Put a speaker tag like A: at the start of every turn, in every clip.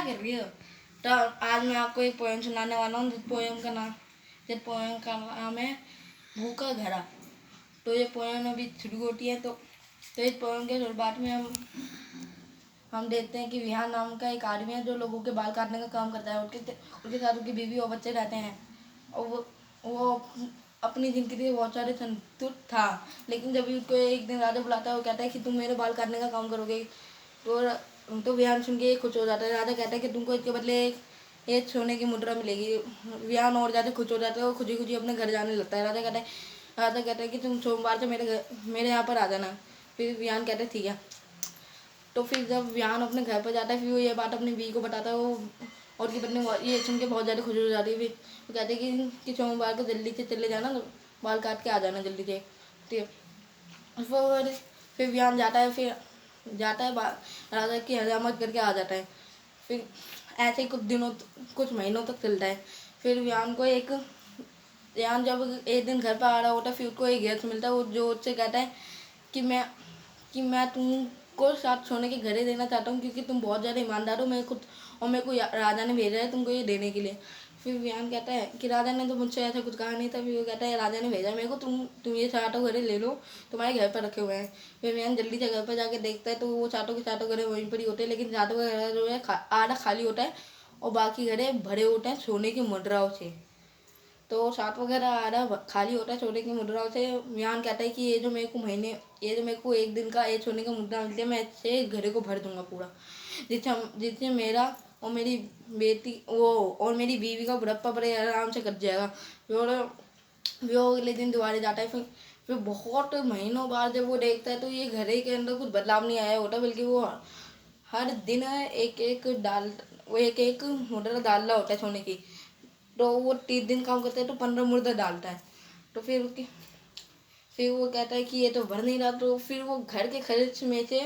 A: कर रही हो? तो आज मैं आपको एक पोएम सुनाने वाला हूँ जिस पोएम का नाम है भूखा घड़ा। तो ये पोएम अभी शुरू होती है। तो इस पोएम के शुरुआत में हम देखते हैं कि विहान नाम का एक आदमी है जो लोगों के बाल काटने का काम करता है। उनके साथ उनकी बीवी और बच्चे रहते हैं और वो अपनी जिंदगी से बहुत सारे संतुष्ट था। लेकिन जब भी उसको एक दिन राजा बुलाता है, वो कहता है कि तुम मेरे बाल काटने का काम करोगे। तो विहान सुन के खुश हो जाता है। राजा कहता है कि तुमको इसके बदले एक सोने की मुद्रा मिलेगी। विहान और ज़्यादा खुश हो जाता है और खुशी खुशी अपने घर जाने लगता है। राजा कहता है कि तुम सोमवार से मेरे यहाँ पर आ जाना। फिर विहान कहता है ठीक है। तो फिर जब विहान अपने घर पर जाता है, फिर वो ये बात अपनी बीवी को बताता है। वो और उसकी पत्नी ये सुन के बहुत ज़्यादा खुश हो जाती है। फिर वो कहते हैं कि सोमवार को जल्दी से चले जाना, बाल काट के आ जाना जल्दी से। ठीक है। फिर विहान जाता है राजा की हजामत करके आ जाता है। फिर ऐसे ही कुछ महीनों तक चलता है। फिर विहान जब एक दिन घर पर आ रहा होता है, फिर उसको एक गेस्ट मिलता है वो जो उससे कहता है कि मैं तुमको साथ सोने के घड़े देना चाहता हूँ क्योंकि तुम बहुत ज़्यादा ईमानदार हो। मेरे को राजा ने भेजा है तुमको ये देने के लिए। फिर विहान कहता है कि राजा ने तो मुझसे ऐसा कुछ कहा नहीं था। फिर वो कहता है राजा ने भेजा मेरे को, तुम ये सातों घड़े ले लो, तुम्हारे घर पर रखे हुए हैं। फिर विहान जल्दी से घर पर जाके देखता है तो वो सातों के सातों घड़े वहीं पर ही होते हैं। लेकिन सातों का घड़ा जो है आधा खाली होता है और बाकी घड़े भरे होते हैं सोने की मुद्राओं से। तो सातवां घड़ा आधा खाली होता है सोने की मुद्राओं से। विहान कहता है कि ये जो मेरे को एक दिन का ये सोने का मुद्रा मिलती है, मैं इससे घड़े को भर दूंगा पूरा, जिससे मेरा और मेरी बेटी और मेरी बीवी का बुढ़ापा बड़े आराम से कट जाएगा। वो अगले दिन दोबारा जाता है। फिर बहुत महीनों बाद जब वो देखता है तो ये घड़े के अंदर कुछ बदलाव नहीं आया होता, बल्कि वो हर दिन एक एक मुद्रा डाल रहा होता है सोने की। तो वो 30 दिन काम करता है तो 15 मुर्दा डालता है। तो फिर वो कहता है कि ये तो भर नहीं रहा। तो फिर वो घर के खर्च में से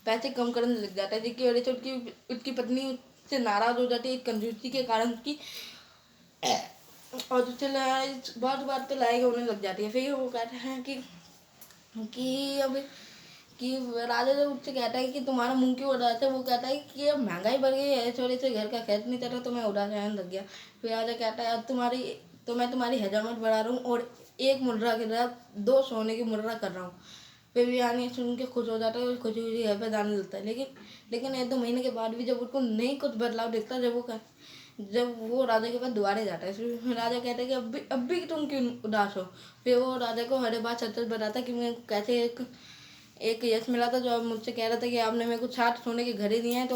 A: पैसे कम करने लग जाता है, जिसकी वजह से उसकी पत्नी उससे नाराज हो जाती है कंजूसी के कारण की, और उससे बात पे लड़ाई होने लग जाती है। फिर वो कहते हैं कि अब कि राजा जब उससे कहता है कि तुम्हारा मुंह क्यों उदास है, वो कहता है कि अब महंगाई बढ़ गई है, थोड़े से घर का खर्च नहीं चल रहा तो मैं उदास रहने लग गया। फिर राजा कहता है अब मैं तुम्हारी हजामत बढ़ा रहा हूँ और एक मुद्रा के साथ 2 सोने की मुद्रा कर रहा हूँ। फिर विहान सुन के खुश हो जाता है और खुशी खुशी घर पर जाने लगता है। लेकिन 1-2 महीने के बाद भी जब उसको नहीं कुछ बदलाव दिखता, जब वो राजा के पास दोबारा जाता है, फिर राजा कहता है कि अब भी तुम क्यों उदास हो। फिर वो राजा को हर बात सच सच बताता है कि मैं कैसे एक यश मिला था जो अब मुझसे कह रहा था कि आपने मेरे को 60 सोने के घड़े दिए हैं।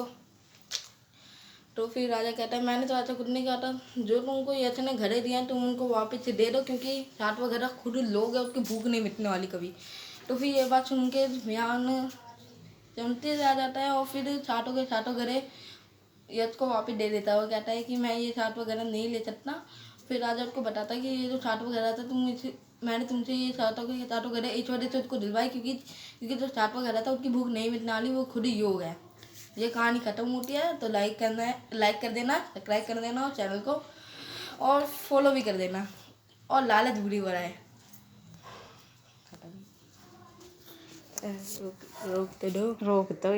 A: तो फिर राजा कहता है मैंने तो ऐसा कुछ नहीं कहा था, जो तुमको यश ने घड़े दिए हैं तुम उनको वापस से दे दो, क्योंकि 60वां घड़ा खुद लोग है, उसकी भूख नहीं मिटने वाली कभी। तो फिर ये बात सुन के विहान चमते आ जाता है और फिर 60 के 60 घड़े यश को वापस दे देता है। वो कहता है कि मैं ये 60वां घड़ा नहीं ले सकता। फिर राजा उसको बताता है कि ये जो 60वां घड़ा था मैंने तुमसे ये 60 घड़े इस वजह से उसको दिलवाए क्योंकि जो 60वां घड़ा था उसकी भूख नहीं मिटने वाली, वो खुद ही योग है। ये कहानी खत्म होती है। तो लाइक कर देना, सब्सक्राइब कर देना और चैनल को और फॉलो भी कर देना और लालच बुरी बढ़ाए। रोक तो दो।
B: रोक तो